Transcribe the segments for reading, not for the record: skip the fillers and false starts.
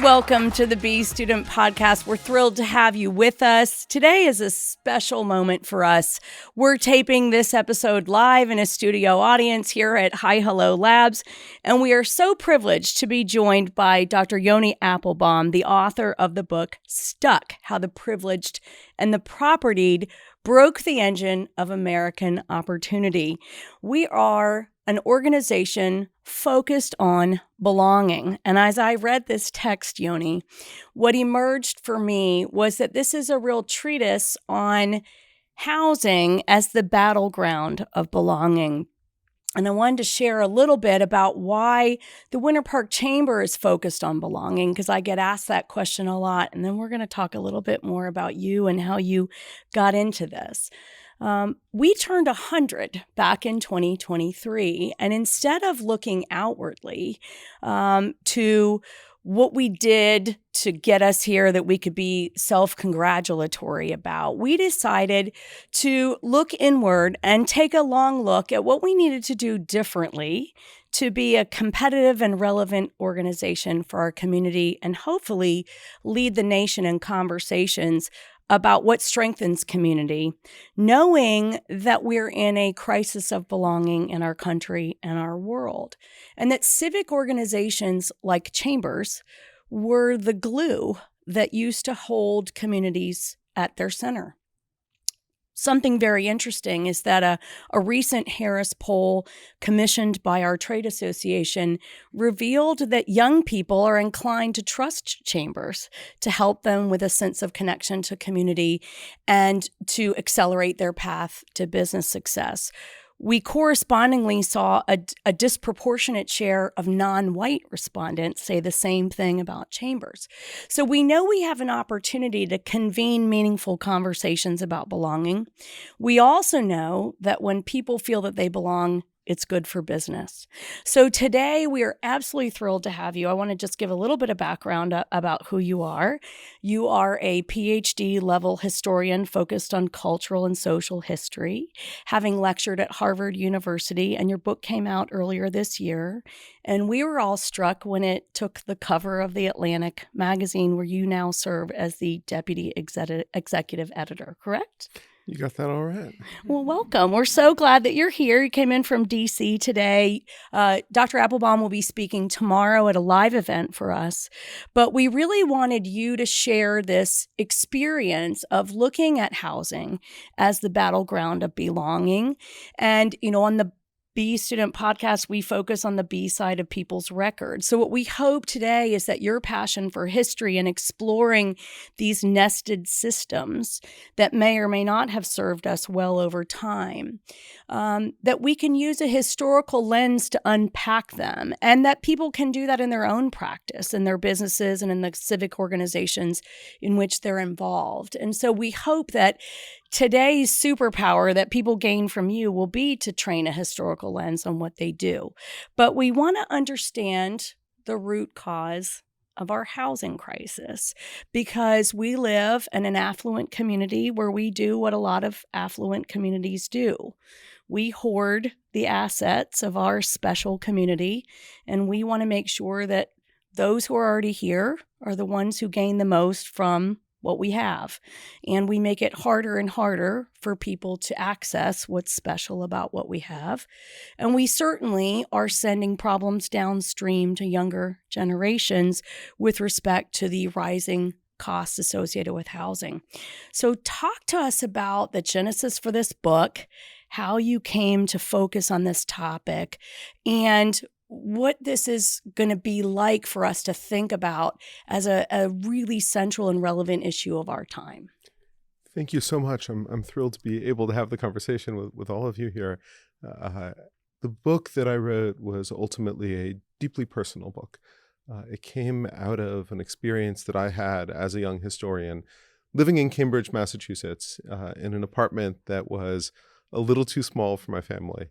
Welcome to the Bee Student Podcast. We're thrilled to have you with us. Today is a special moment for us. We're taping this episode live in a studio audience here at Hi Hello Labs, and we are so privileged to be joined by Dr. Yoni Appelbaum, the author of the book Stuck: How the Privileged and the Propertied Broke the Engine of American Opportunity. We are an organization focused on belonging. And as I read this text, Yoni, what emerged for me was that this is a real treatise on housing as the battleground of belonging. And I wanted to share a little bit about why the Winter Park Chamber is focused on belonging, because I get asked that question a lot. And then we're going to talk a little bit more about you and how you got into this. We turned 100 back in 2023, and instead of looking outwardly to what we did to get us here that we could be self-congratulatory about, we decided to look inward and take a long look at what we needed to do differently to be a competitive and relevant organization for our community and hopefully lead the nation in conversations about what strengthens community, knowing that we're in a crisis of belonging in our country and our world, and that civic organizations like chambers were the glue that used to hold communities at their center. Something very interesting is that a recent Harris poll commissioned by our trade association revealed that young people are inclined to trust chambers to help them with a sense of connection to community and to accelerate their path to business success. We correspondingly saw a disproportionate share of non-white respondents say the same thing about chambers. So we know we have an opportunity to convene meaningful conversations about belonging. We also know that when people feel that they belong, it's good for business. So today we are absolutely thrilled to have you. I want to just give a little bit of background about who you are. You are a PhD level historian focused on cultural and social history, having lectured at Harvard University, and your book came out earlier this year. And we were all struck when it took the cover of the Atlantic magazine, where you now serve as the deputy executive editor, correct? You got that all right. Well, welcome. We're so glad that you're here. You came in from D.C. today. Dr. Appelbaum will be speaking tomorrow at a live event for us. But we really wanted you to share this experience of looking at housing as the battleground of belonging. And, on the Bee Student Podcast, we focus on the B side of people's records. So what we hope today is that your passion for history and exploring these nested systems that may or may not have served us well over time, that we can use a historical lens to unpack them, and that people can do that in their own practice, in their businesses, and in the civic organizations in which they're involved. And so we hope that today's superpower that people gain from you will be to train a historical lens on what they do. But we want to understand the root cause of our housing crisis, because we live in an affluent community where we do what a lot of affluent communities do. We hoard the assets of our special community, and we want to make sure that those who are already here are the ones who gain the most from what we have. And we make it harder and harder for people to access what's special about what we have. And we certainly are sending problems downstream to younger generations with respect to the rising costs associated with housing. So talk to us about the genesis for this book, how you came to focus on this topic, and what this is going to be like for us to think about as a really central and relevant issue of our time. Thank you so much. I'm thrilled to be able to have the conversation with all of you here. The book that I wrote was ultimately a deeply personal book. It came out of an experience that I had as a young historian living in Cambridge, Massachusetts, in an apartment that was a little too small for my family,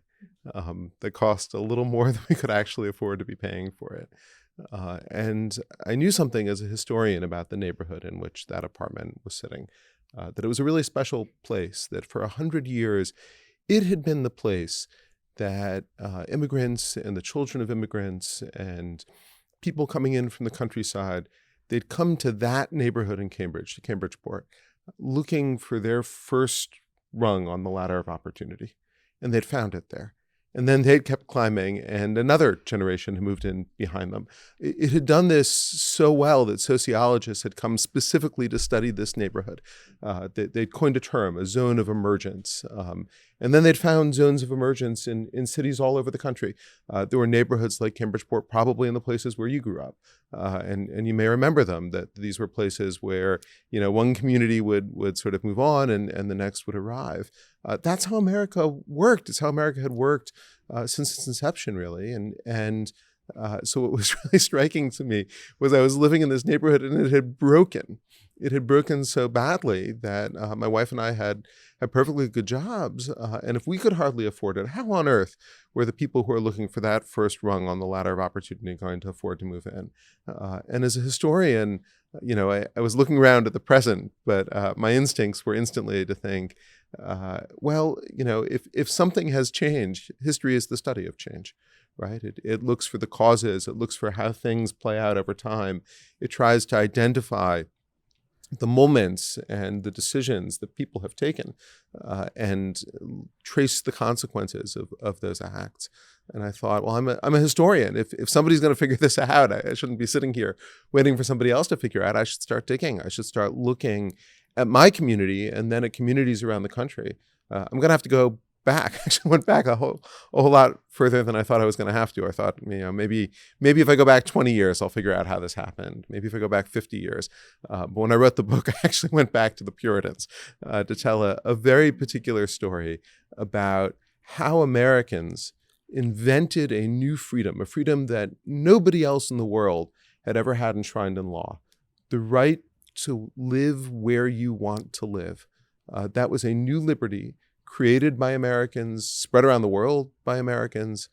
that cost a little more than we could actually afford to be paying for it. And I knew something as a historian about the neighborhood in which that apartment was sitting, that it was a really special place, that for 100 years, it had been the place that immigrants and the children of immigrants and people coming in from the countryside, they'd come to that neighborhood in Cambridge, to Cambridgeport, looking for their first rung on the ladder of opportunity. And they'd found it there. And then they'd kept climbing, and another generation had moved in behind them. It had done this so well that sociologists had come specifically to study this neighborhood. They'd coined a term, a zone of emergence. And then they'd found zones of emergence in cities all over the country. There were neighborhoods like Cambridgeport, probably in the places where you grew up. And you may remember them, that these were places where, one community would sort of move on and the next would arrive. That's how America worked. It's how America had worked since its inception, really. And so what was really striking to me was I was living in this neighborhood and it had broken. It had broken so badly that my wife and I had perfectly good jobs. And if we could hardly afford it, how on earth were the people who are looking for that first rung on the ladder of opportunity going to afford to move in? And as a historian, I was looking around at the present, but my instincts were instantly to think, if something has changed, history is the study of change, right? It looks for the causes. It looks for how things play out over time. It tries to identify the moments and the decisions that people have taken and trace the consequences of those acts. And I thought, well, I'm a historian. If somebody's going to figure this out, I shouldn't be sitting here waiting for somebody else to figure out. I should start digging. I should start looking at my community and then at communities around the country. I'm going to have to go back. I actually went back a whole lot further than I thought I was going to have to. I thought, maybe if I go back 20 years, I'll figure out how this happened. Maybe if I go back 50 years. But when I wrote the book, I actually went back to the Puritans to tell a very particular story about how Americans invented a new freedom, a freedom that nobody else in the world had ever had enshrined in law. The right to live where you want to live. That was a new liberty created by Americans, spread around the world by Americans,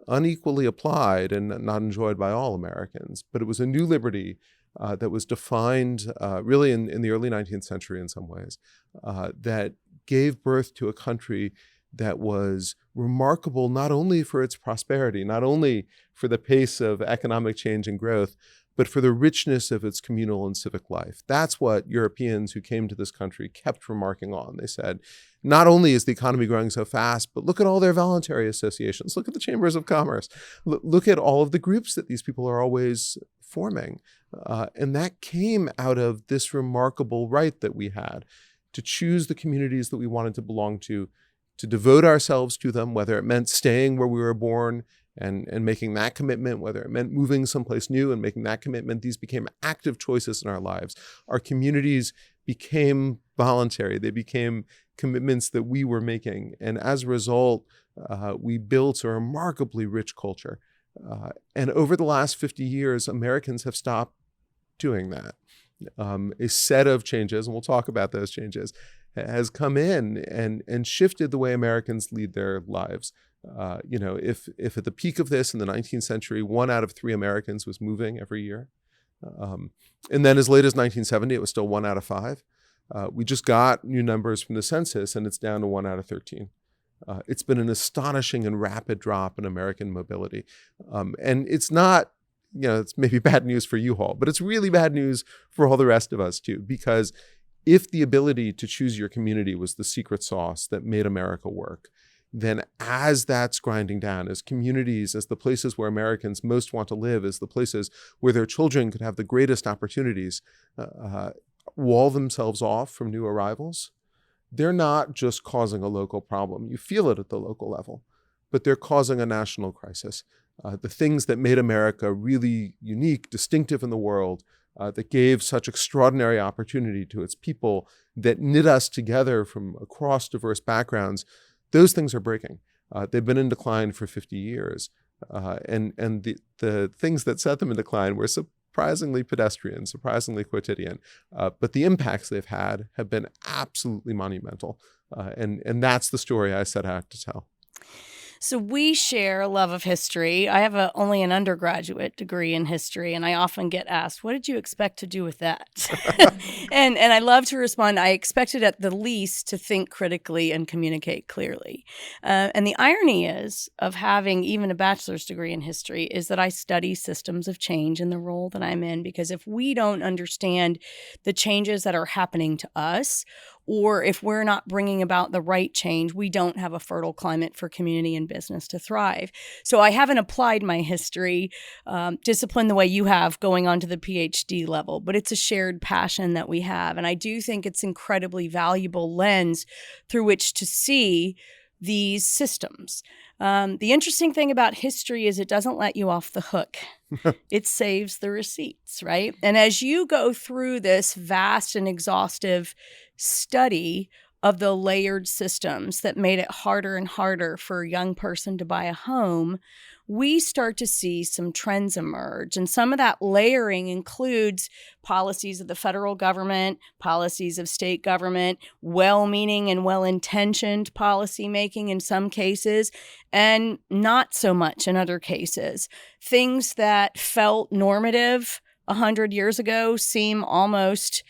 unequally applied and not enjoyed by all Americans. But it was a new liberty that was defined really in the early 19th century in some ways, that gave birth to a country that was remarkable not only for its prosperity, not only for the pace of economic change and growth, but for the richness of its communal and civic life. That's what Europeans who came to this country kept remarking on. They said, not only is the economy growing so fast, but look at all their voluntary associations. Look at the chambers of commerce. Look at all of the groups that these people are always forming. And that came out of this remarkable right that we had to choose the communities that we wanted to belong to devote ourselves to them, whether it meant staying where we were born and making that commitment, whether it meant moving someplace new and making that commitment. These became active choices in our lives. Our communities became voluntary. They became commitments that we were making. And as a result, we built a remarkably rich culture. And over the last 50 years, Americans have stopped doing that. A set of changes, and we'll talk about those changes, has come in and shifted the way Americans lead their lives. If at the peak of this in the 19th century, 1 out of 3 Americans was moving every year. And then as late as 1970, it was still 1 out of 5. We just got new numbers from the census and it's down to 1 out of 13. It's been an astonishing and rapid drop in American mobility. And it's not, it's maybe bad news for you all, but it's really bad news for all the rest of us too, because if the ability to choose your community was the secret sauce that made America work, then as that's grinding down, as communities, as the places where Americans most want to live, as the places where their children could have the greatest opportunities, wall themselves off from new arrivals, they're not just causing a local problem. You feel it at the local level, but they're causing a national crisis. The things that made America really unique, distinctive in the world, that gave such extraordinary opportunity to its people, that knit us together from across diverse backgrounds, those things are breaking. They've been in decline for 50 years. And the things that set them in decline were surprisingly pedestrian, surprisingly quotidian. But the impacts they've had have been absolutely monumental. And that's the story I set out to tell. So we share a love of history. I have only an undergraduate degree in history, and I often get asked, what did you expect to do with that? and I love to respond, I expected at the least to think critically and communicate clearly. And the irony is of having even a bachelor's degree in history is that I study systems of change in the role that I'm in, because if we don't understand the changes that are happening to us, or if we're not bringing about the right change, we don't have a fertile climate for community and business to thrive. So I haven't applied my history discipline the way you have going on to the PhD level, but it's a shared passion that we have. And I do think it's incredibly valuable lens through which to see these systems. The interesting thing about history is it doesn't let you off the hook. It saves the receipts, right? And as you go through this vast and exhaustive study of the layered systems that made it harder and harder for a young person to buy a home, we start to see some trends emerge. And some of that layering includes policies of the federal government, policies of state government, well-meaning and well-intentioned policymaking in some cases, and not so much in other cases. Things that felt normative 100 years ago seem almost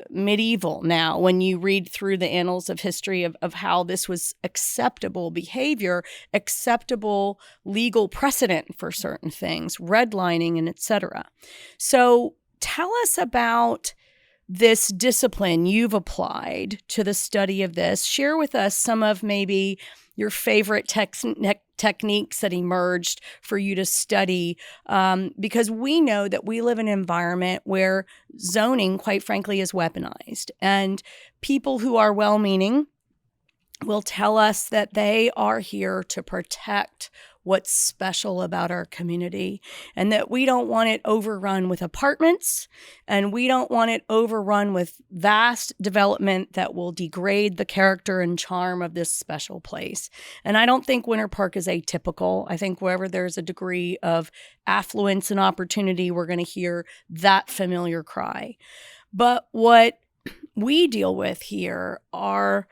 medieval now when you read through the annals of history of how this was acceptable behavior, acceptable legal precedent for certain things, redlining and et cetera. So tell us about this discipline you've applied to the study of this. Share with us some of maybe your favorite techniques that emerged for you to study, because we know that we live in an environment where zoning, quite frankly, is weaponized. And people who are well-meaning will tell us that they are here to protect what's special about our community, and that we don't want it overrun with apartments, and we don't want it overrun with vast development that will degrade the character and charm of this special place. And I don't think Winter Park is atypical. I think wherever there's a degree of affluence and opportunity, we're going to hear that familiar cry. But what we deal with here are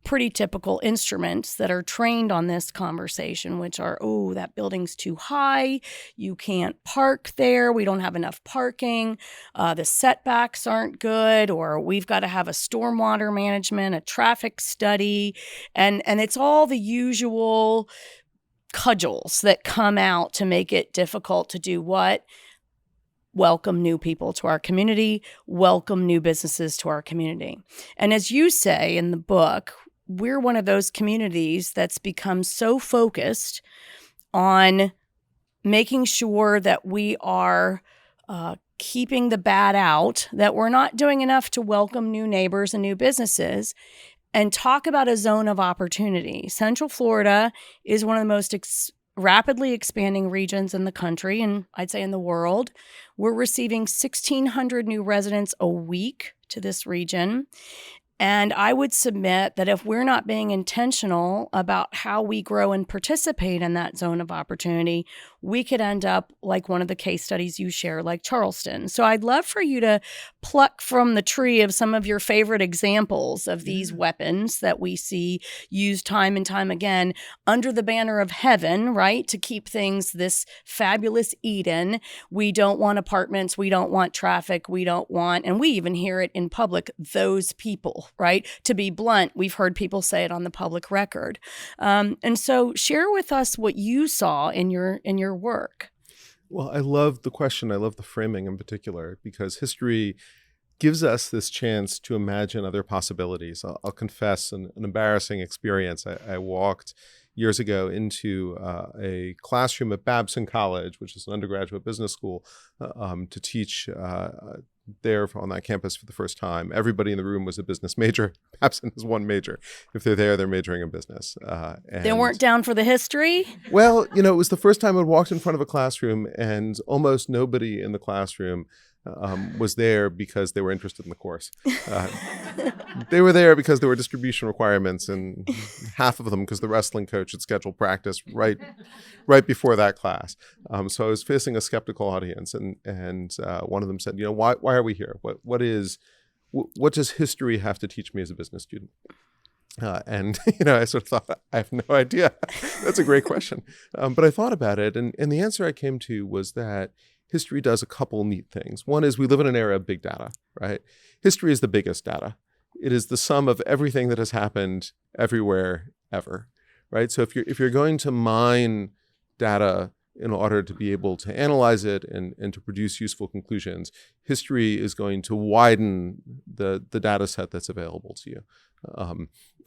pretty typical instruments that are trained on this conversation, which are, oh, that building's too high, you can't park there, we don't have enough parking, the setbacks aren't good, or we've got to have a stormwater management, a traffic study, and it's all the usual cudgels that come out to make it difficult to do what? Welcome new people to our community, welcome new businesses to our community. And as you say in the book, we're one of those communities that's become so focused on making sure that we are keeping the bad out, that we're not doing enough to welcome new neighbors and new businesses, and talk about a zone of opportunity. Central Florida is one of the most rapidly expanding regions in the country, and I'd say in the world. We're receiving 1,600 new residents a week to this region. And I would submit that if we're not being intentional about how we grow and participate in that zone of opportunity, we could end up like one of the case studies you share, like Charleston. So I'd love for you to pluck from the tree of some of your favorite examples of these weapons that we see used time and time again under the banner of heaven, right? To keep things this fabulous Eden. We don't want apartments. We don't want traffic. We don't want, and we even hear it in public, those people, right? To be blunt, we've heard people say it on the public record. And so share with us what you saw in your work. Well, I love the question. I love the framing in particular, because history gives us this chance to imagine other possibilities. I'll confess an embarrassing experience. I walked years ago into a classroom at Babson College, which is an undergraduate business school, to teach there on that campus for the first time. Everybody in the room was a business major. Babson is one major. If they're there, they're majoring in business. They weren't down for the history? Well, it was the first time I'd walked in front of a classroom, and almost nobody in the classroom was there because they were interested in the course. They were there because there were distribution requirements, and half of them because the wrestling coach had scheduled practice right before that class. So I was facing a skeptical audience, and one of them said, why are we here? What does history have to teach me as a business student? And, I sort of thought, I have no idea. That's a great question. But I thought about it, and the answer I came to was that history does a couple neat things. One is we live in an era of big data, right? History is the biggest data. It is the sum of everything that has happened everywhere, ever, right? So if you're going to mine data in order to be able to analyze it and to produce useful conclusions, history is going to widen the data set that's available to you.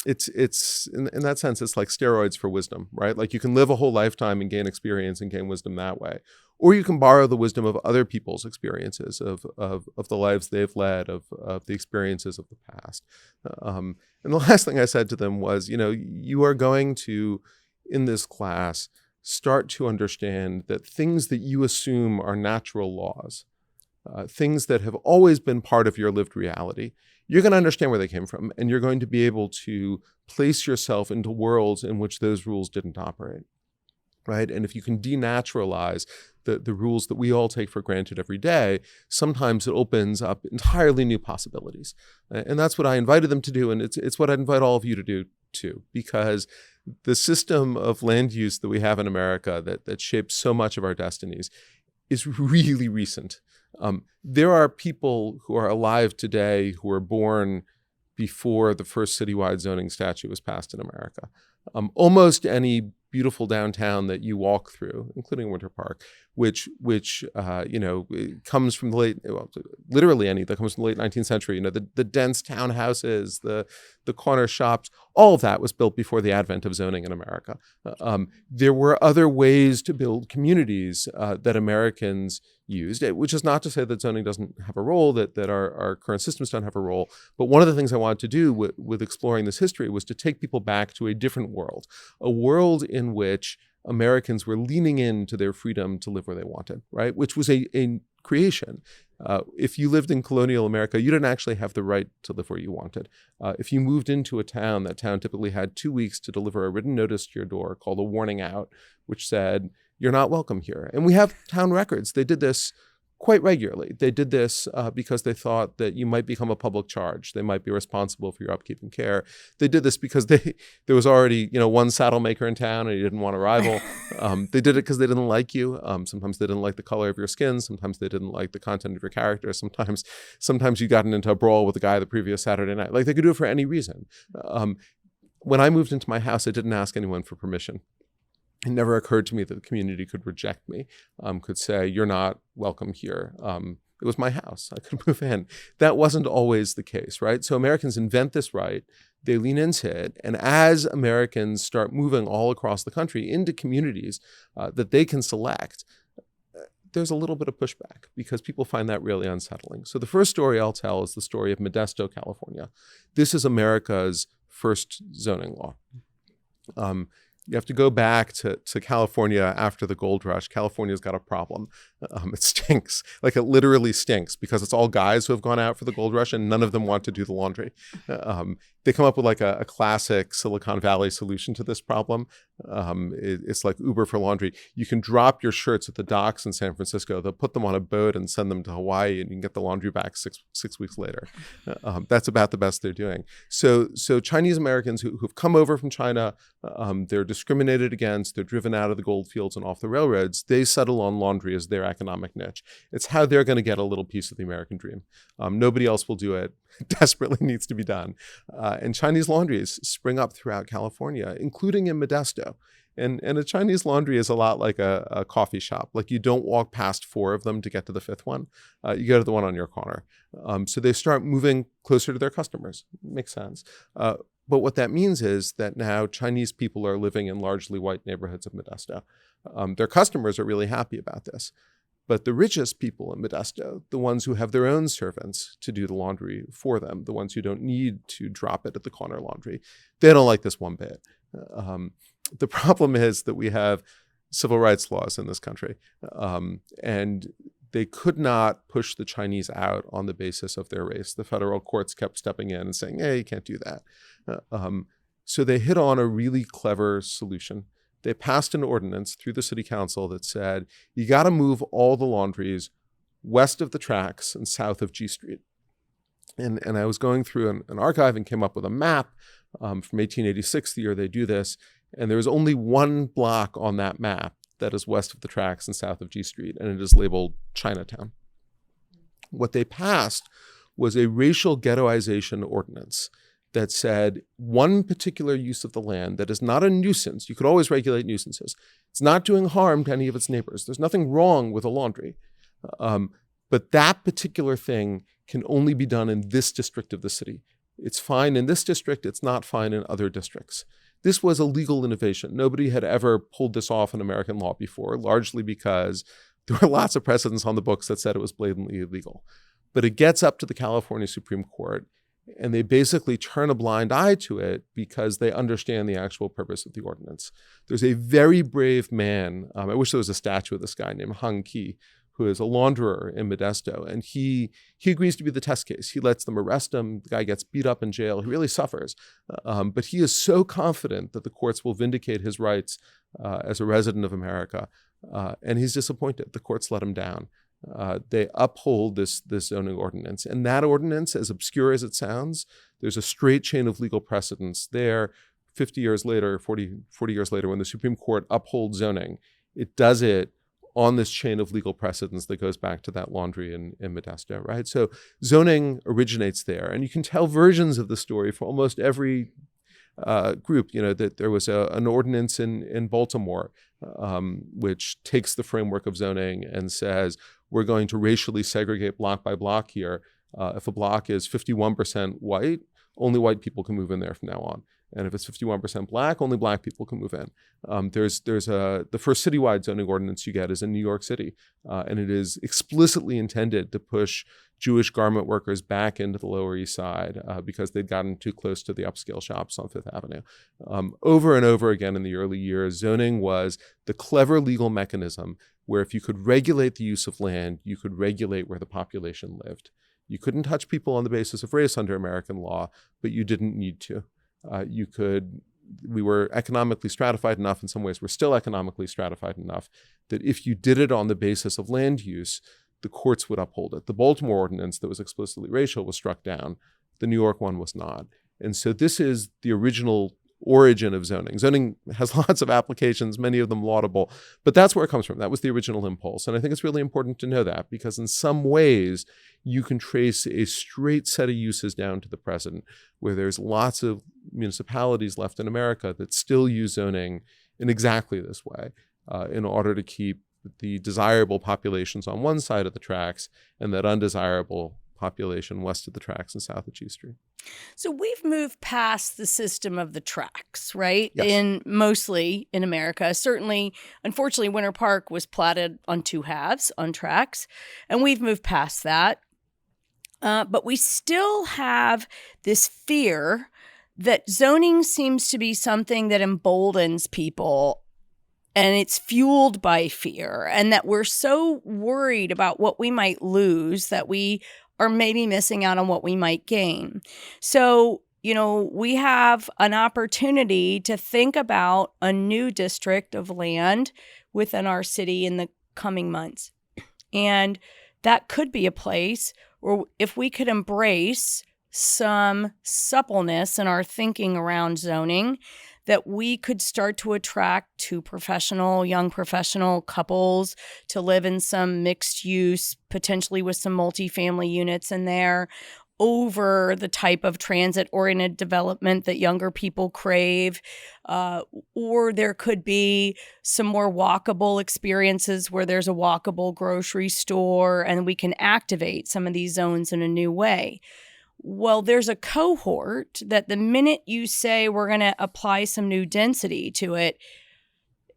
It's in that sense, it's like steroids for wisdom, right? Like you can live a whole lifetime and gain experience and gain wisdom that way. Or you can borrow the wisdom of other people's experiences, of the lives they've led, of the experiences of the past. And the last thing I said to them was, you are going to, in this class, start to understand that things that you assume are natural laws, things that have always been part of your lived reality, you're going to understand where they came from, and you're going to be able to place yourself into worlds in which those rules didn't operate, right? And if you can denaturalize the rules that we all take for granted every day, sometimes it opens up entirely new possibilities. And that's what I invited them to do, and it's what I'd invite all of you to do too, because the system of land use that we have in America that shapes so much of our destinies is really recent. There are people who are alive today who were born before the first citywide zoning statute was passed in America. Almost any beautiful downtown that you walk through, including Winter Park, which comes from literally any that comes from the late 19th century. The dense townhouses, the corner shops, all of that was built before the advent of zoning in America. There were other ways to build communities that Americans used, which is not to say that zoning doesn't have a role, that our current systems don't have a role. But one of the things I wanted to do with exploring this history was to take people back to a different world, a world in which Americans were leaning into their freedom to live where they wanted, right? Which was a creation. If you lived in colonial America, you didn't actually have the right to live where you wanted. If you moved into a town, that town typically had 2 weeks to deliver a written notice to your door called a warning out, which said, you're not welcome here. And we have town records. They did this quite regularly. They did this because they thought that you might become a public charge. They might be responsible for your upkeep and care. They did this because there was already one saddle maker in town and you didn't want a rival. They did it because they didn't like you. Sometimes they didn't like the color of your skin. Sometimes they didn't like the content of your character. Sometimes you gotten into a brawl with a guy the previous Saturday night. Like they could do it for any reason. When I moved into my house, I didn't ask anyone for permission. It never occurred to me that the community could reject me, could say, you're not welcome here. It was my house. I could move in. That wasn't always the case, right? So Americans invent this right. They lean into it. And as Americans start moving all across the country into communities that they can select, there's a little bit of pushback because people find that really unsettling. So the first story I'll tell is the story of Modesto, California. This is America's first zoning law. You have to go back to California after the gold rush. California's got a problem. It stinks. Like it literally stinks because it's all guys who have gone out for the gold rush and none of them want to do the laundry. They come up with like a classic Silicon Valley solution to this problem. It's like Uber for laundry. You can drop your shirts at the docks in San Francisco. They'll put them on a boat and send them to Hawaii and you can get the laundry back six weeks later. That's about the best they're doing. So Chinese Americans who've come over from China, they're discriminated against, they're driven out of the gold fields and off the railroads, they settle on laundry as their economic niche. It's how they're going to get a little piece of the American dream. Nobody else will do it. It desperately needs to be done. And Chinese laundries spring up throughout California, including in Modesto. And a Chinese laundry is a lot like a coffee shop. Like you don't walk past 4 of them to get to the 5th one. You go to the one on your corner. So they start moving closer to their customers. Makes sense. But what that means is that now Chinese people are living in largely white neighborhoods of Modesto. Their customers are really happy about this. But the richest people in Modesto, the ones who have their own servants to do the laundry for them, the ones who don't need to drop it at the corner laundry, they don't like this one bit. The problem is that we have civil rights laws in this country, and they could not push the Chinese out on the basis of their race. The federal courts kept stepping in and saying, hey, you can't do that. So they hit on a really clever solution. They passed an ordinance through the city council that said, you got to move all the laundries west of the tracks and south of G Street. And I was going through an archive and came up with a map from 1886, the year they do this. And there is only one block on that map that is west of the tracks and south of G Street, and it is labeled Chinatown. What they passed was a racial ghettoization ordinance that said one particular use of the land that is not a nuisance. You could always regulate nuisances. It's not doing harm to any of its neighbors. There's nothing wrong with a laundry. But that particular thing can only be done in this district of the city. It's fine in this district. It's not fine in other districts. This was a legal innovation. Nobody had ever pulled this off in American law before, largely because there were lots of precedents on the books that said it was blatantly illegal. But it gets up to the California Supreme Court, and they basically turn a blind eye to it because they understand the actual purpose of the ordinance. There's a very brave man. I wish there was a statue of this guy named Hung Ki, who is a launderer in Modesto. And he agrees to be the test case. He lets them arrest him. The guy gets beat up in jail. He really suffers. But he is so confident that the courts will vindicate his rights as a resident of America. And he's disappointed. The courts let him down. They uphold this zoning ordinance. And that ordinance, as obscure as it sounds, there's a straight chain of legal precedents there. 50 years later, 40 years later, when the Supreme Court upholds zoning, it does it on this chain of legal precedents that goes back to that laundry in Modesto, right? So zoning originates there. And you can tell versions of the story for almost every group, that there was an ordinance in Baltimore, which takes the framework of zoning and says, we're going to racially segregate block by block here. If a block is 51% white, only white people can move in there from now on. And if it's 51% black, only black people can move in. The first citywide zoning ordinance you get is in New York City. And it is explicitly intended to push Jewish garment workers back into the Lower East Side because they'd gotten too close to the upscale shops on Fifth Avenue. Over and over again in the early years, zoning was the clever legal mechanism where if you could regulate the use of land, you could regulate where the population lived. You couldn't touch people on the basis of race under American law, but you didn't need to. We were economically stratified enough, in some ways we're still economically stratified enough, that if you did it on the basis of land use, the courts would uphold it. The Baltimore ordinance that was explicitly racial was struck down. The New York one was not. And so this is the original origin of zoning. Zoning has lots of applications, many of them laudable, but that's where it comes from. That was the original impulse. And I think it's really important to know that because in some ways you can trace a straight set of uses down to the present where there's lots of municipalities left in America that still use zoning in exactly this way in order to keep the desirable populations on one side of the tracks and that undesirable population west of the tracks and south of G Street. So we've moved past the system of the tracks, right? Yes. Mostly in America. Certainly, unfortunately, Winter Park was platted on two halves, on tracks, and we've moved past that. But we still have this fear that zoning seems to be something that emboldens people, and it's fueled by fear, and that we're so worried about what we might lose that we are maybe missing out on what we might gain. So, we have an opportunity to think about a new district of land within our city in the coming months. And that could be a place where if we could embrace some suppleness in our thinking around zoning, that we could start to attract two young professional couples to live in some mixed use, potentially with some multifamily units in there, over the type of transit-oriented development that younger people crave. Or there could be some more walkable experiences where there's a walkable grocery store and we can activate some of these zones in a new way. Well, there's a cohort that the minute you say we're going to apply some new density to it,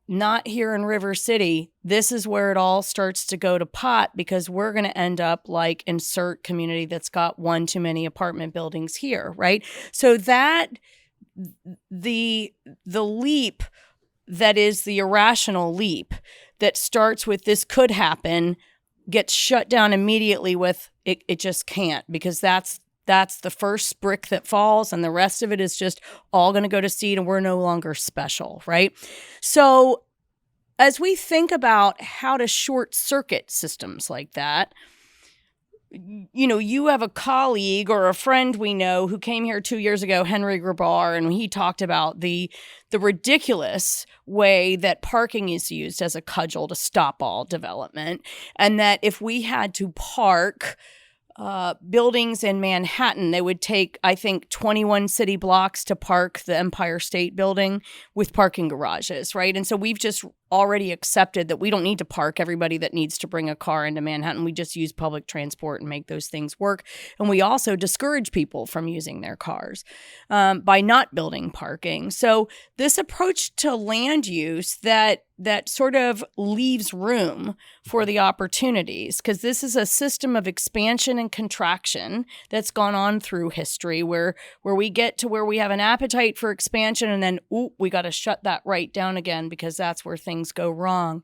not here in River City, this is where it all starts to go to pot because we're going to end up like insert community that's got one too many apartment buildings here, right? So that the leap that is the irrational leap that starts with this could happen gets shut down immediately with it just can't, because that's the first brick that falls, and the rest of it is just all going to go to seed, and we're no longer special, right? So as we think about how to short circuit systems like that, you have a colleague or a friend we know who came here 2 years ago, Henry Grabar, and he talked about the ridiculous way that parking is used as a cudgel to stop all development, and that if we had to park buildings in Manhattan, they would take, I think, 21 city blocks to park the Empire State Building with parking garages, right? And so we've just already accepted that we don't need to park everybody that needs to bring a car into Manhattan. We just use public transport and make those things work. And we also discourage people from using their cars by not building parking. So this approach to land use that sort of leaves room for the opportunities, because this is a system of expansion and contraction that's gone on through history where we get to where we have an appetite for expansion and then, we got to shut that right down again because that's where things go wrong.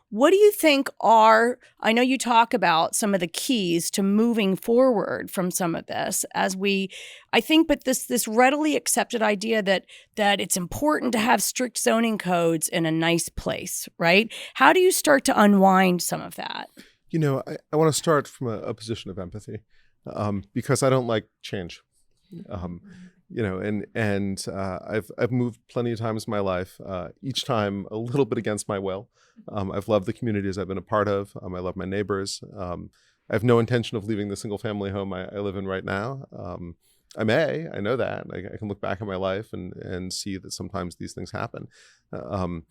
What do you think are, I know you talk about some of the keys to moving forward from some of this but this readily accepted idea that it's important to have strict zoning codes in a nice place, right? How do you start to unwind some of that? I want to start from a position of empathy because I don't like change. I've moved plenty of times in my life, each time a little bit against my will. I've loved the communities I've been a part of. I love my neighbors. I have no intention of leaving the single family home I live in right now. I know that. I can look back on my life and see that sometimes these things happen. And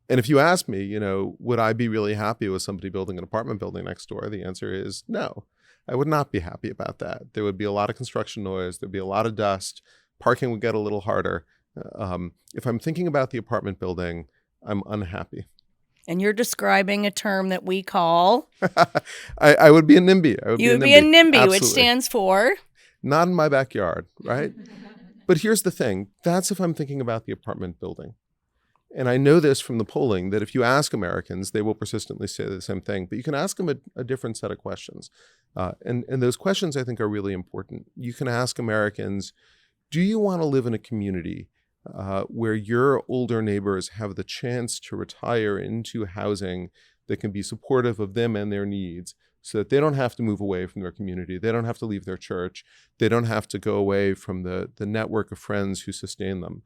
if you ask me, would I be really happy with somebody building an apartment building next door? The answer is no. I would not be happy about that. There would be a lot of construction noise. There'd be a lot of dust. Parking would get a little harder. If I'm thinking about the apartment building, I'm unhappy. And you're describing a term that we call? I would be a NIMBY. You would be a NIMBY, absolutely. Which stands for? Not in my backyard, right? But here's the thing. That's if I'm thinking about the apartment building. And I know this from the polling that if you ask Americans, they will persistently say the same thing. But you can ask them a different set of questions. And those questions, I think, are really important. You can ask Americans, do you want to live in a community where your older neighbors have the chance to retire into housing that can be supportive of them and their needs so that they don't have to move away from their community, they don't have to leave their church, they don't have to go away from the network of friends who sustain them?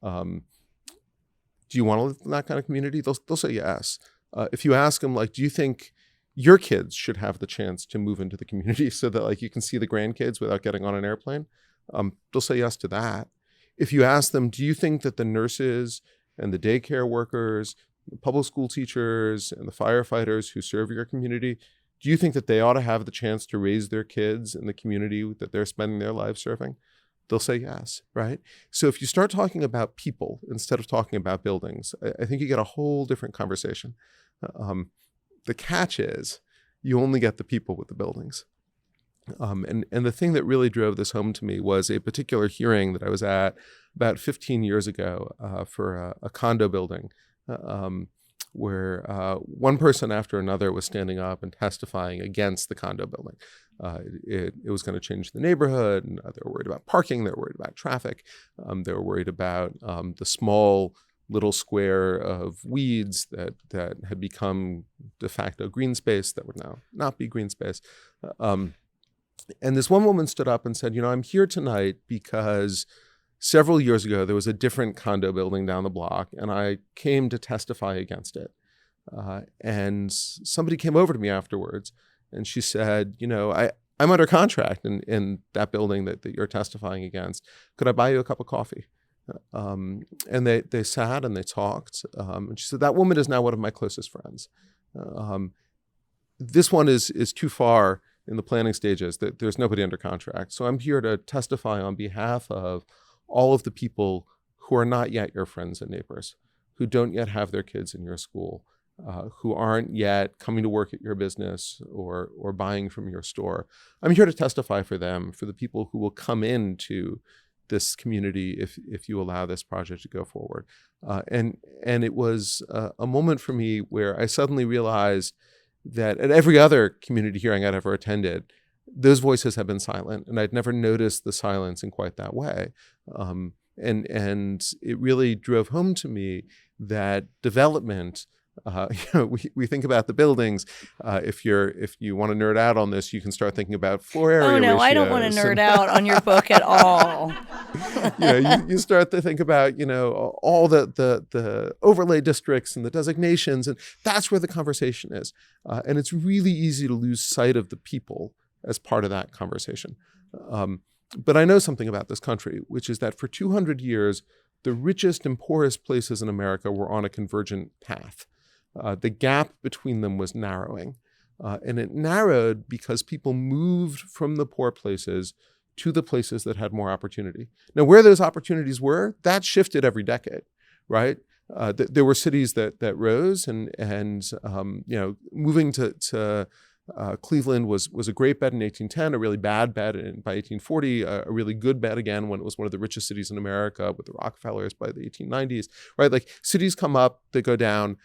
Do you want to live in that kind of community? They'll say yes. If you ask them, do you think your kids should have the chance to move into the community so that you can see the grandkids without getting on an airplane? They'll say yes to that. If you ask them, do you think that the nurses and the daycare workers, the public school teachers and the firefighters who serve your community, do you think that they ought to have the chance to raise their kids in the community that they're spending their lives serving? They'll say yes, right? So if you start talking about people instead of talking about buildings, I think you get a whole different conversation. The catch is you only get the people with the buildings. And the thing that really drove this home to me was a particular hearing that I was at about 15 years ago for a condo building where one person after another was standing up and testifying against the condo building. It was going to change the neighborhood, and they were worried about parking, they were worried about traffic, they were worried about the small little square of weeds that had become de facto green space that would now not be green space. And this one woman stood up and said, I'm here tonight because several years ago there was a different condo building down the block, and I came to testify against it. And somebody came over to me afterwards, and she said, I'm under contract in that building that you're testifying against. Could I buy you a cup of coffee? And they sat and they talked. And she said, that woman is now one of my closest friends. This one is too far in the planning stages that there's nobody under contract. So I'm here to testify on behalf of all of the people who are not yet your friends and neighbors, who don't yet have their kids in your school, who aren't yet coming to work at your business or buying from your store. I'm here to testify for them, for the people who will come into this community if you allow this project to go forward. And it was a moment for me where I suddenly realized that at every other community hearing I'd ever attended, those voices have been silent, and I'd never noticed the silence in quite that way. And it really drove home to me that development We think about the buildings. If you want to nerd out on this, you can start thinking about floor area Oh, no, ratios. I don't want to nerd out on your book at all. You start to think about, all the overlay districts and the designations, and that's where the conversation is. And it's really easy to lose sight of the people as part of that conversation. But I know something about this country, which is that for 200 years, the richest and poorest places in America were on a convergent path. The gap between them was narrowing. And it narrowed because people moved from the poor places to the places that had more opportunity. Now, where those opportunities were, that shifted every decade, right? There were cities that rose, and moving to Cleveland was a great bet in 1810, a really bad bet by 1840, a really good bet again when it was one of the richest cities in America with the Rockefellers by the 1890s, right? Like, cities come up, they go down.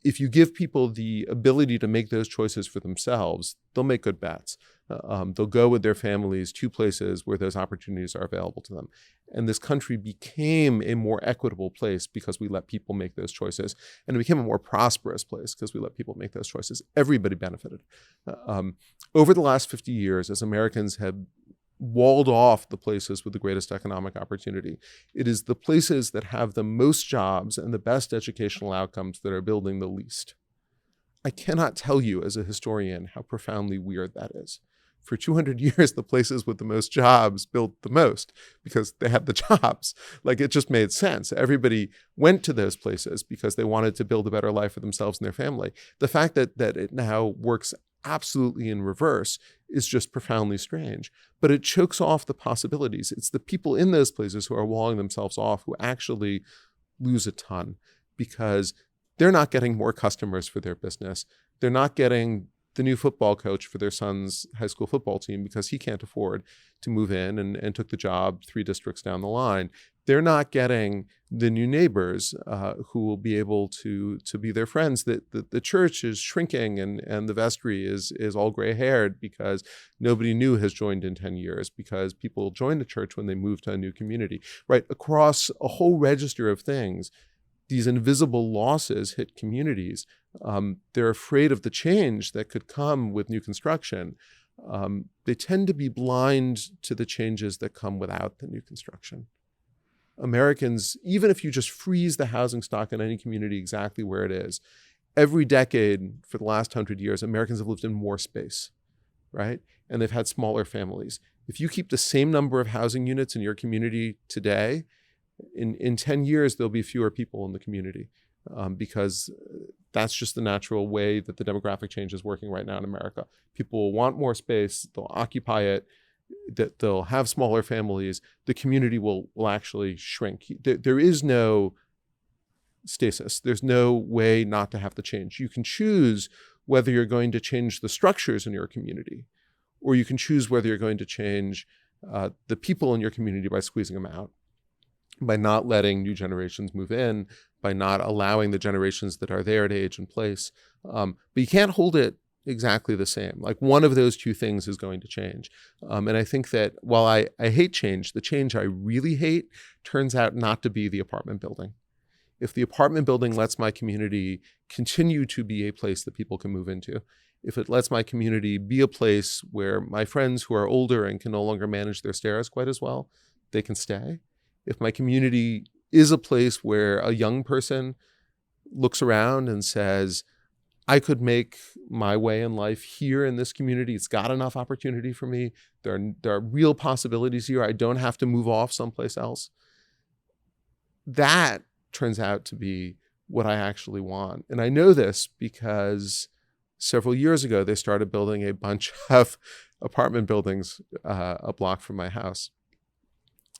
If you give people the ability to make those choices for themselves, they'll make good bets. They'll go with their families to places where those opportunities are available to them. And this country became a more equitable place because we let people make those choices. And it became a more prosperous place because we let people make those choices. Everybody benefited. Over the last 50 years, as Americans have walled off the places with the greatest economic opportunity, it is the places that have the most jobs and the best educational outcomes that are building the least. I cannot tell you as a historian how profoundly weird that is. For 200 years, the places with the most jobs built the most because they had the jobs. Like, it just made sense. Everybody went to those places because they wanted to build a better life for themselves and their family. The fact that it now works absolutely in reverse is just profoundly strange. But it chokes off the possibilities. It's the people in those places who are walling themselves off who actually lose a ton because they're not getting more customers for their business. They're not getting the new football coach for their son's high school football team because he can't afford to move in and took the job 3 districts down the line. They're not getting the new neighbors who will be able to be their friends. The church is shrinking and the vestry is all gray-haired because nobody new has joined in 10 years because people join the church when they move to a new community, right? Across a whole register of things, these invisible losses hit communities. They're afraid of the change that could come with new construction. They tend to be blind to the changes that come without the new construction. Americans, even if you just freeze the housing stock in any community exactly where it is, every decade for the last 100 years, Americans have lived in more space, right? And they've had smaller families. If you keep the same number of housing units in your community today, in 10 years, there'll be fewer people in the community because that's just the natural way that the demographic change is working right now in America. People will want more space, they'll occupy it, that they'll have smaller families, the community will actually shrink. There is no stasis. There's no way not to have to change. You can choose whether you're going to change the structures in your community, or you can choose whether you're going to change the people in your community by squeezing them out, by not letting new generations move in, by not allowing the generations that are there to age in place. But you can't hold it exactly the same. Like, one of those two things is going to change. And I think that while I hate change, the change I really hate turns out not to be the apartment building. If the apartment building lets my community continue to be a place that people can move into, if it lets my community be a place where my friends who are older and can no longer manage their stairs quite as well, they can stay. If my community is a place where a young person looks around and says, I could make my way in life here in this community, it's got enough opportunity for me, there are real possibilities here, I don't have to move off someplace else, that turns out to be what I actually want. And I know this because several years ago, they started building a bunch of apartment buildings a block from my house.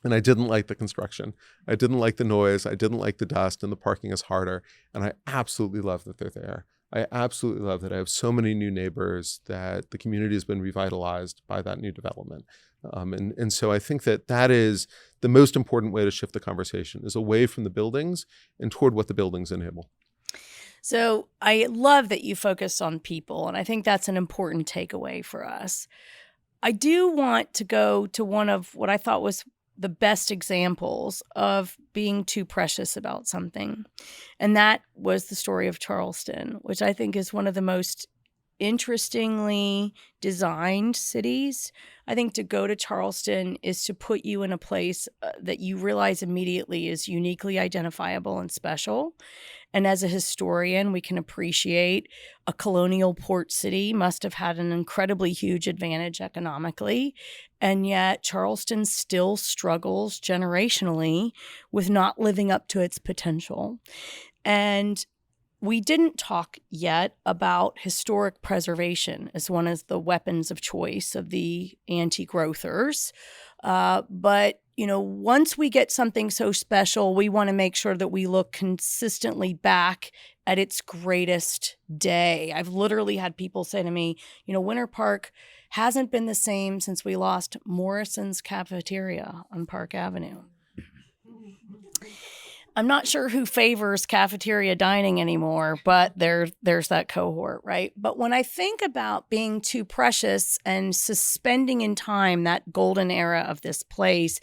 And I didn't like the construction. I didn't like the noise. I didn't like the dust, and the parking is harder. And I absolutely love that they're there. I absolutely love that I have so many new neighbors, that the community has been revitalized by that new development. And so I think that is the most important way to shift the conversation, is away from the buildings and toward what the buildings enable. So I love that you focused on people, and I think that's an important takeaway for us. I do want to go to one of what I thought was the best examples of being too precious about something. And that was the story of Charleston, which I think is one of the most interestingly designed cities. I think to go to Charleston is to put you in a place that you realize immediately is uniquely identifiable and special. And as a historian, we can appreciate a colonial port city must have had an incredibly huge advantage economically. And yet Charleston still struggles generationally with not living up to its potential. And we didn't talk yet about historic preservation as one of the weapons of choice of the anti-growthers. But once we get something so special, we want to make sure that we look consistently back at its greatest day. I've literally had people say to me, Winter Park hasn't been the same since we lost Morrison's Cafeteria on Park Avenue. I'm not sure who favors cafeteria dining anymore, but there's that cohort, right? But when I think about being too precious and suspending in time that golden era of this place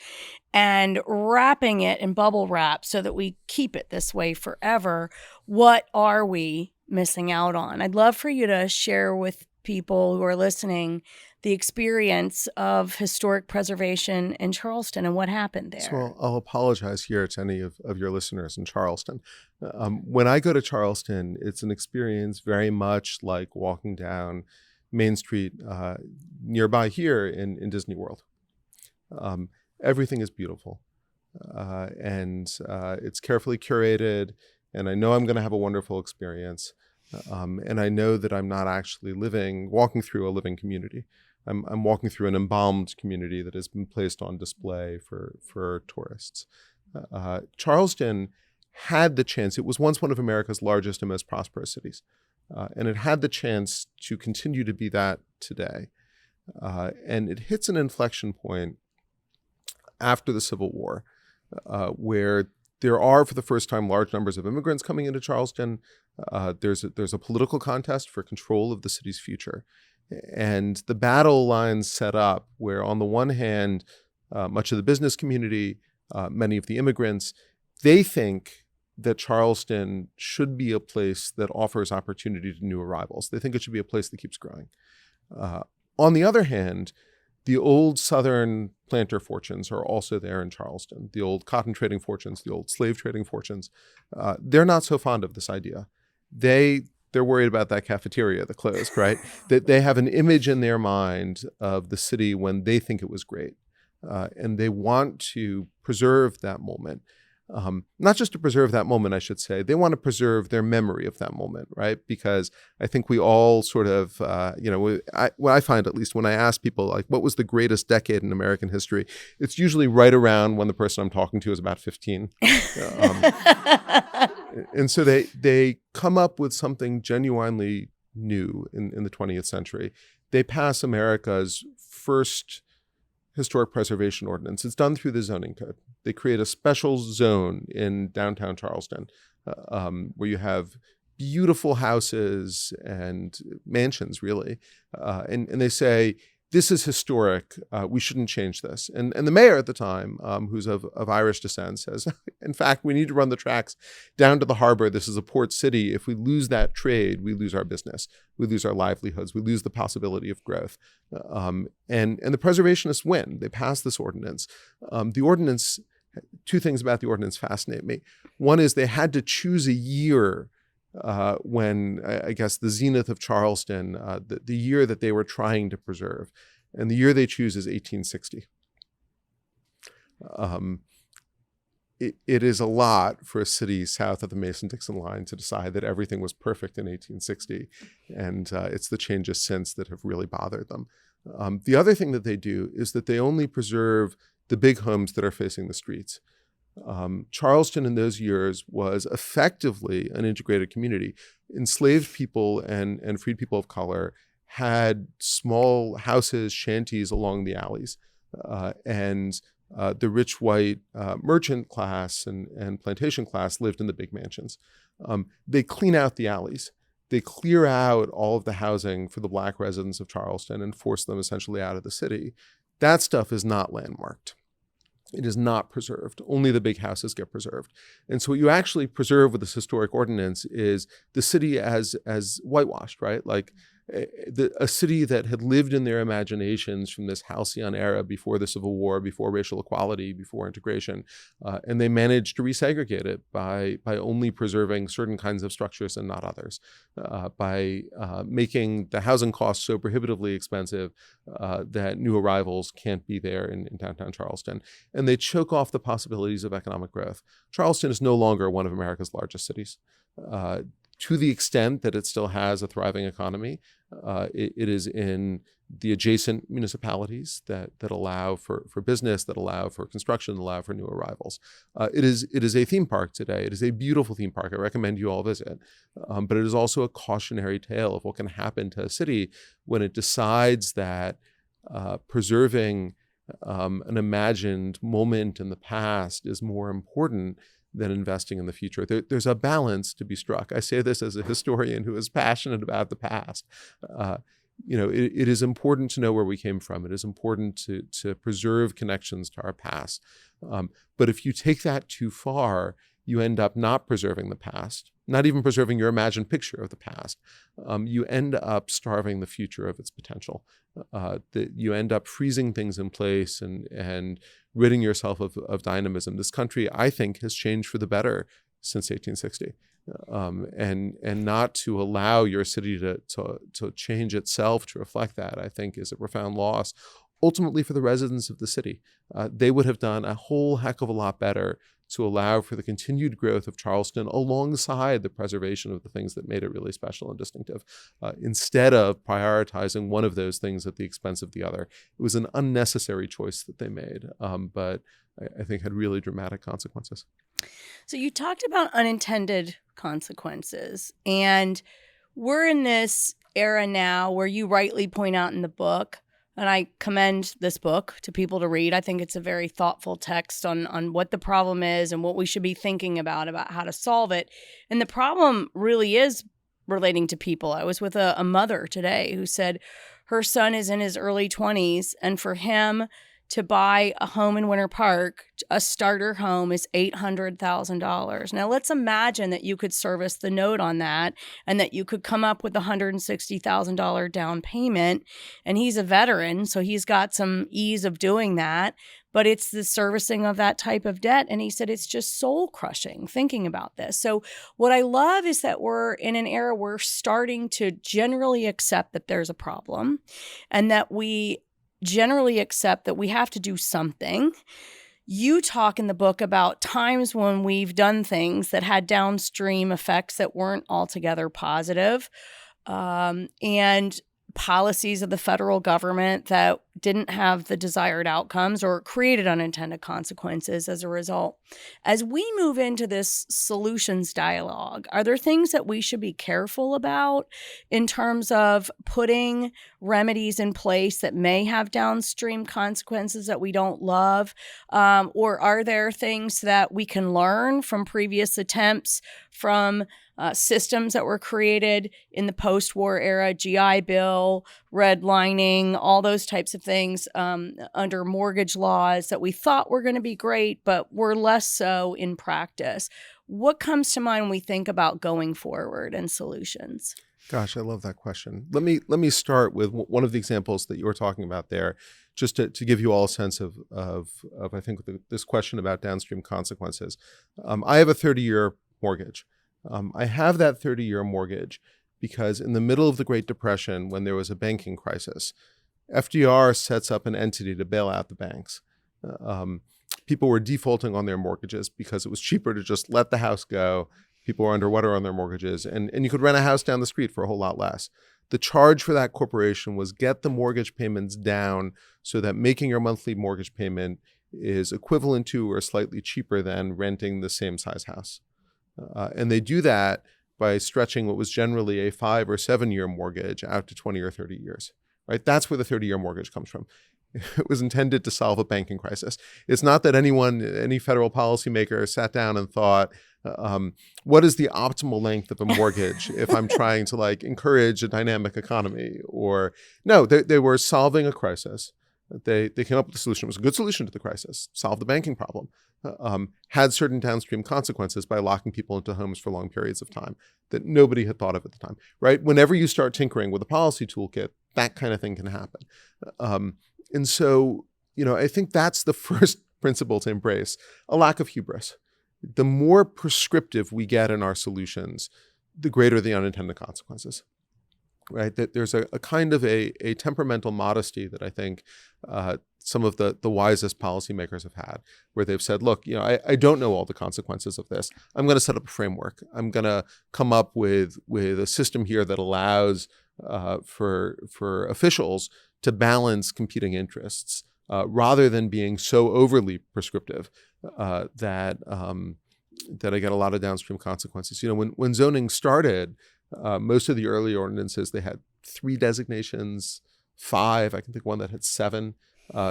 and wrapping it in bubble wrap so that we keep it this way forever, what are we missing out on? I'd love for you to share with people who are listening the experience of historic preservation in Charleston and what happened there. So I'll apologize here to any of your listeners in Charleston. When I go to Charleston, it's an experience very much like walking down Main Street nearby here in Disney World. Everything is beautiful and it's carefully curated, and I know I'm going to have a wonderful experience. And I know that I'm not actually walking through a living community. I'm walking through an embalmed community that has been placed on display for tourists. Charleston had the chance. It was once one of America's largest and most prosperous cities. And it had the chance to continue to be that today. And it hits an inflection point after the Civil War, where there are, for the first time, large numbers of immigrants coming into Charleston. There's a political contest for control of the city's future. And the battle lines set up where, on the one hand, much of the business community, many of the immigrants, they think that Charleston should be a place that offers opportunity to new arrivals. They think it should be a place that keeps growing. On the other hand, the old Southern planter fortunes are also there in Charleston. The old cotton trading fortunes, the old slave trading fortunes, they're not so fond of this idea. They're worried about that cafeteria that closed, right? That they have an image in their mind of the city when they think it was great. And they want to preserve that moment. Not just to preserve that moment, I should say. They want to preserve their memory of that moment, right? Because I think we all sort of, what I find, at least when I ask people, like, what was the greatest decade in American history? It's usually right around when the person I'm talking to is about 15. And so they come up with something genuinely new in the 20th century. They pass America's first historic preservation ordinance. It's done through the zoning code. They create a special zone in downtown Charleston where you have beautiful houses and mansions, really. And they say, this is historic. We shouldn't change this. And the mayor at the time, who's of Irish descent, says, in fact, we need to run the tracks down to the harbor. This is a port city. If we lose that trade, we lose our business. We lose our livelihoods. We lose the possibility of growth. And the preservationists win. They pass this ordinance. The ordinance, two things about the ordinance fascinate me. One is they had to choose a year when, I guess, the zenith of Charleston, the year that they were trying to preserve. And the year they choose is 1860. It is a lot for a city south of the Mason-Dixon line to decide that everything was perfect in 1860. And it's the changes since that have really bothered them. The other thing that they do is that they only preserve the big homes that are facing the streets. Charleston in those years was effectively an integrated community. Enslaved people and freed people of color had small houses, shanties along the alleys. And the rich white merchant class and plantation class lived in the big mansions. They clean out the alleys. They clear out all of the housing for the Black residents of Charleston and force them essentially out of the city. That stuff is not landmarked. It is not preserved. Only the big houses get preserved. And so what you actually preserve with this historic ordinance is the city as whitewashed, right? Like a city that had lived in their imaginations from this halcyon era before the Civil War, before racial equality, before integration. And they managed to resegregate it by only preserving certain kinds of structures and not others, by making the housing costs so prohibitively expensive that new arrivals can't be there in downtown Charleston. And they choke off the possibilities of economic growth. Charleston is no longer one of America's largest cities. To the extent that it still has a thriving economy, it is in the adjacent municipalities that allow for business, that allow for construction, that allow for new arrivals. It is a theme park today. It is a beautiful theme park. I recommend you all visit. But it is also a cautionary tale of what can happen to a city when it decides that preserving an imagined moment in the past is more important than investing in the future. There's a balance to be struck. I say this as a historian who is passionate about the past. It is important to know where we came from. It is important to preserve connections to our past. But if you take that too far, you end up not preserving the past, not even preserving your imagined picture of the past. You end up starving the future of its potential. That you end up freezing things in place and ridding yourself of dynamism. This country, I think, has changed for the better since 1860. And not to allow your city to change itself to reflect that, I think, is a profound loss. Ultimately, for the residents of the city, they would have done a whole heck of a lot better to allow for the continued growth of Charleston alongside the preservation of the things that made it really special and distinctive, instead of prioritizing one of those things at the expense of the other. It was an unnecessary choice that they made, but I think had really dramatic consequences. So you talked about unintended consequences, and we're in this era now where you rightly point out in the book, and I commend this book to people to read. I think it's a very thoughtful text on what the problem is and what we should be thinking about how to solve it. And the problem really is relating to people. I was with a mother today who said her son is in his early 20s, and for him to buy a home in Winter Park, a starter home, is $800,000. Now, let's imagine that you could service the note on that and that you could come up with a $160,000 down payment. And he's a veteran, so he's got some ease of doing that. But it's the servicing of that type of debt. And he said it's just soul crushing thinking about this. So what I love is that we're in an era where we're starting to generally accept that there's a problem and that we generally accept that we have to do something. You talk in the book about times when we've done things that had downstream effects that weren't altogether positive, and policies of the federal government that didn't have the desired outcomes or created unintended consequences as a result. As we move into this solutions dialogue, are there things that we should be careful about in terms of putting remedies in place that may have downstream consequences that we don't love? Or are there things that we can learn from previous attempts, from systems that were created in the post-war era, GI Bill, redlining, all those types of things under mortgage laws that we thought were going to be great, but were less so in practice? What comes to mind when we think about going forward and solutions? Gosh, I love that question. Let me start with one of the examples that you were talking about there, just to give you all a sense of I think this question about downstream consequences. I have a 30-year mortgage. I have that 30-year mortgage because in the middle of the Great Depression, when there was a banking crisis, FDR sets up an entity to bail out the banks. People were defaulting on their mortgages because it was cheaper to just let the house go. People were underwater on their mortgages, and you could rent a house down the street for a whole lot less. The charge for that corporation was get the mortgage payments down so that making your monthly mortgage payment is equivalent to or slightly cheaper than renting the same size house. And they do that by stretching what was generally a 5 or 7 year mortgage out to 20 or 30 years, right? That's where the 30-year mortgage comes from. It was intended to solve a banking crisis. It's not that any federal policymaker sat down and thought, what is the optimal length of a mortgage if I'm trying to encourage a dynamic economy? Or no, they were solving a crisis. They came up with a solution. It was a good solution to the crisis, solved the banking problem, had certain downstream consequences by locking people into homes for long periods of time that nobody had thought of at the time, right? Whenever you start tinkering with a policy toolkit, that kind of thing can happen. And so, I think that's the first principle to embrace, a lack of hubris. The more prescriptive we get in our solutions, the greater the unintended consequences, right? That there's a kind of a temperamental modesty that I think some of the wisest policymakers have had, where they've said, look, I don't know all the consequences of this. I'm going to set up a framework. I'm going to come up with a system here that allows for officials to balance competing interests rather than being so overly prescriptive that I get a lot of downstream consequences. When zoning started, most of the early ordinances, they had 3 designations, 5, I can think one that had 7,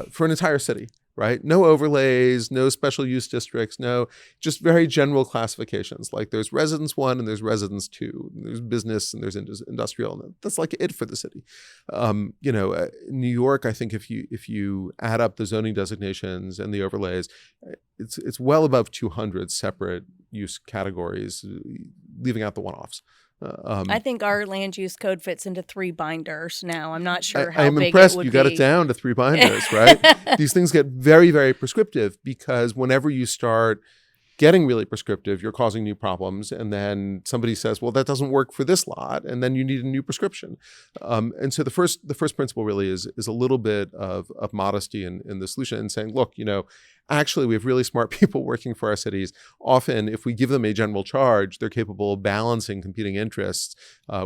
for an entire city, right? No overlays, no special use districts, no, just very general classifications. Like there's residence 1 and there's residence 2, and there's business and there's industrial, and that's like it for the city. New York, I think if you add up the zoning designations and the overlays, it's well above 200 separate use categories, leaving out the one-offs. I think our land use code fits into 3 binders now. I'm not sure how I'm big impressed it would you got be. it down to 3 binders, right? These things get very, very prescriptive because whenever you start getting really prescriptive, you're causing new problems. And then somebody says, well, that doesn't work for this lot. And then you need a new prescription. And so the first principle really is a little bit of modesty in the solution and saying, look, actually, we have really smart people working for our cities. Often, if we give them a general charge, they're capable of balancing competing interests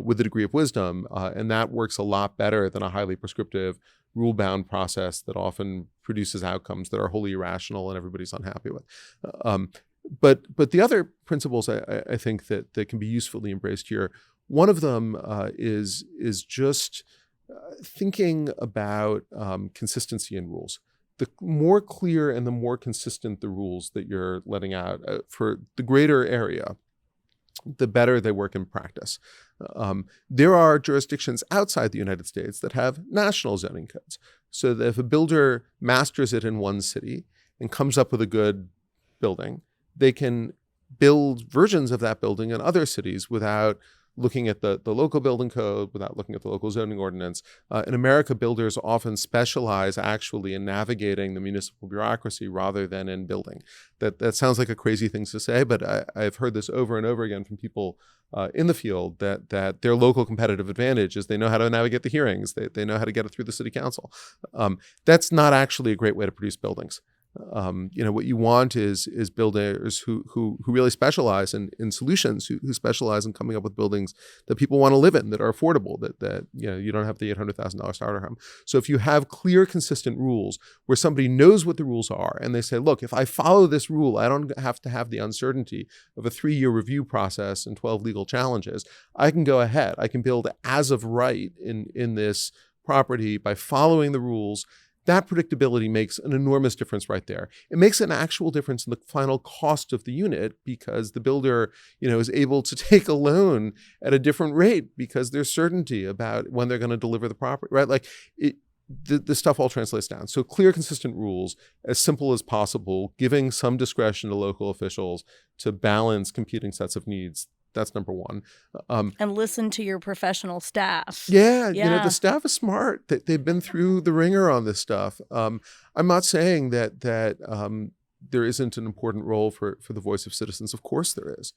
with a degree of wisdom. And that works a lot better than a highly prescriptive, rule-bound process that often produces outcomes that are wholly irrational and everybody's unhappy with. But the other principles I think that can be usefully embraced here, one of them is just thinking about consistency in rules. The more clear and the more consistent the rules that you're letting out for the greater area, the better they work in practice. There are jurisdictions outside the United States that have national zoning codes. So that if a builder masters it in one city and comes up with a good building, they can build versions of that building in other cities without looking at the local building code, without looking at the local zoning ordinance. In America, builders often specialize actually in navigating the municipal bureaucracy rather than in building. That sounds like a crazy thing to say, but I've heard this over and over again from people in the field that their local competitive advantage is they know how to navigate the hearings. They know how to get it through the city council. That's not actually a great way to produce buildings. What you want is builders who really specialize in solutions, who specialize in coming up with buildings that people want to live in, that are affordable, that you don't have the $800,000 starter home. So if you have clear, consistent rules where somebody knows what the rules are and they say, look, if I follow this rule, I don't have to have the uncertainty of a 3-year review process and 12 legal challenges. I can go ahead. I can build as of right in this property by following the rules. That predictability makes an enormous difference right there. It makes an actual difference in the final cost of the unit because the builder, is able to take a loan at a different rate because there's certainty about when they're going to deliver the property, right? Like the stuff all translates down. So clear, consistent rules, as simple as possible, giving some discretion to local officials to balance competing sets of needs. That's number one. And listen to your professional staff. Yeah. The staff is smart. They've been through the ringer on this stuff. I'm not saying that there isn't an important role for the voice of citizens. Of course there is.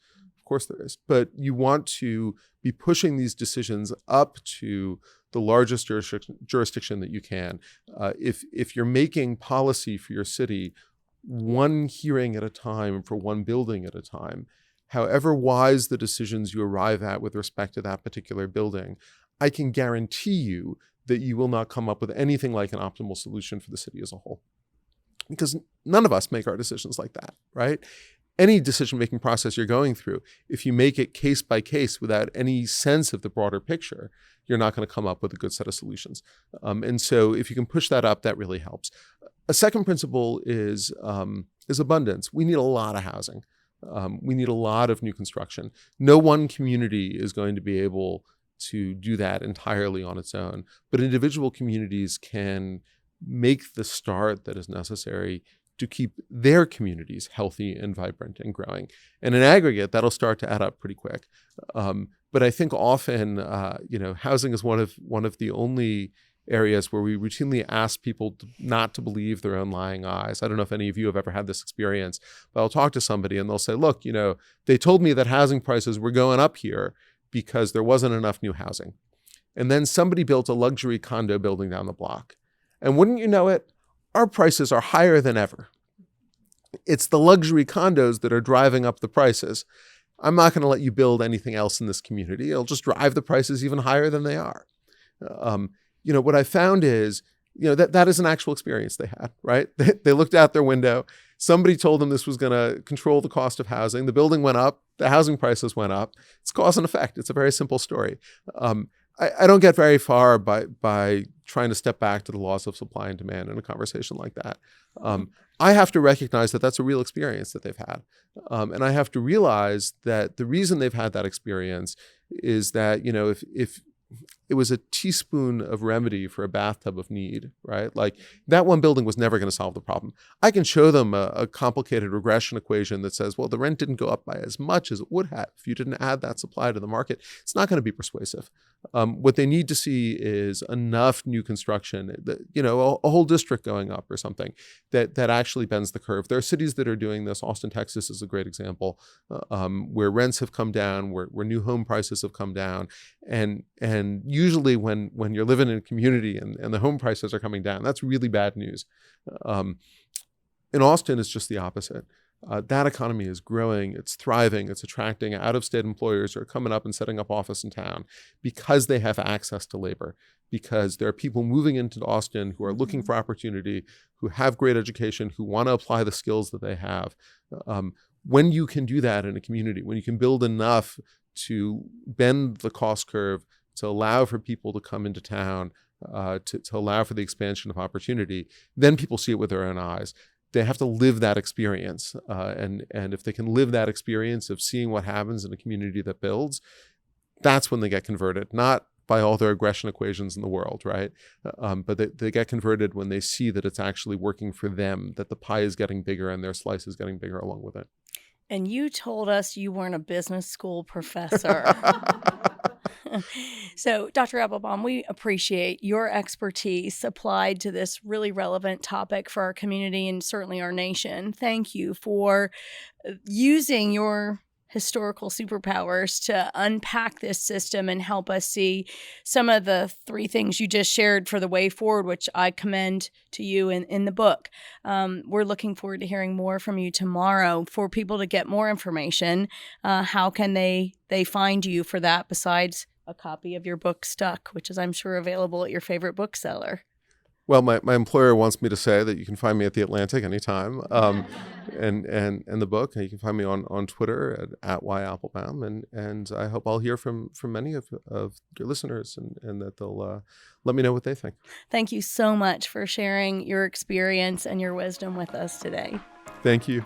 But you want to be pushing these decisions up to the largest jurisdiction that you can. If you're making policy for your city, one hearing at a time for one building at a time, however wise the decisions you arrive at with respect to that particular building, I can guarantee you that you will not come up with anything like an optimal solution for the city as a whole. Because none of us make our decisions like that, right? Any decision-making process you're going through, if you make it case by case without any sense of the broader picture, you're not going to come up with a good set of solutions. And so if you can push that up, that really helps. A second principle is abundance. We need a lot of housing. We need a lot of new construction. No one community is going to be able to do that entirely on its own, but individual communities can make the start that is necessary to keep their communities healthy and vibrant and growing. And in aggregate, that'll start to add up pretty quick. But I think often, housing is one of the only areas where we routinely ask people not to believe their own lying eyes. I don't know if any of you have ever had this experience, but I'll talk to somebody and they'll say, look, they told me that housing prices were going up here because there wasn't enough new housing. And then somebody built a luxury condo building down the block. And wouldn't you know it, our prices are higher than ever. It's the luxury condos that are driving up the prices. I'm not going to let you build anything else in this community. It'll just drive the prices even higher than they are. What I found is, that is an actual experience they had, right? They looked out their window. Somebody told them this was going to control the cost of housing. The building went up. The housing prices went up. It's cause and effect. It's a very simple story. I don't get very far by trying to step back to the laws of supply and demand in a conversation like that. I have to recognize that that's a real experience that they've had. And I have to realize that the reason they've had that experience is that, if it was a teaspoon of remedy for a bathtub of need, right? Like that one building was never going to solve the problem. I can show them a complicated regression equation that says, well, the rent didn't go up by as much as it would have if you didn't add that supply to the market. It's not going to be persuasive. What they need to see is enough new construction, a whole district going up or something that actually bends the curve. There are cities that are doing this. Austin, Texas is a great example, where rents have come down, where new home prices have come down. And usually when you're living in a community and the home prices are coming down, that's really bad news. In Austin, it's just the opposite. That economy is growing, it's thriving, it's attracting out-of-state employers who are coming up and setting up office in town because they have access to labor, because there are people moving into Austin who are looking for opportunity, who have great education, who want to apply the skills that they have. When you can do that in a community, when you can build enough to bend the cost curve, to allow for people to come into town, to allow for the expansion of opportunity, then people see it with their own eyes. They have to live that experience. And if they can live that experience of seeing what happens in a community that builds, that's when they get converted, not by all their aggression equations in the world, right? But they get converted when they see that it's actually working for them, that the pie is getting bigger and their slice is getting bigger along with it. And you told us you weren't a business school professor. So, Dr. Appelbaum, we appreciate your expertise applied to this really relevant topic for our community and certainly our nation. Thank you for using your historical superpowers to unpack this system and help us see some of the three things you just shared for the way forward, which I commend to you in the book. We're looking forward to hearing more from you tomorrow. For people to get more information, how can they find you for that besides a copy of your book, Stuck, which is, I'm sure, available at your favorite bookseller? Well, my employer wants me to say that you can find me at The Atlantic anytime, and the book. And you can find me on Twitter at @Appelbaum, and I hope I'll hear from many of your listeners, and that they'll let me know what they think. Thank you so much for sharing your experience and your wisdom with us today. Thank you.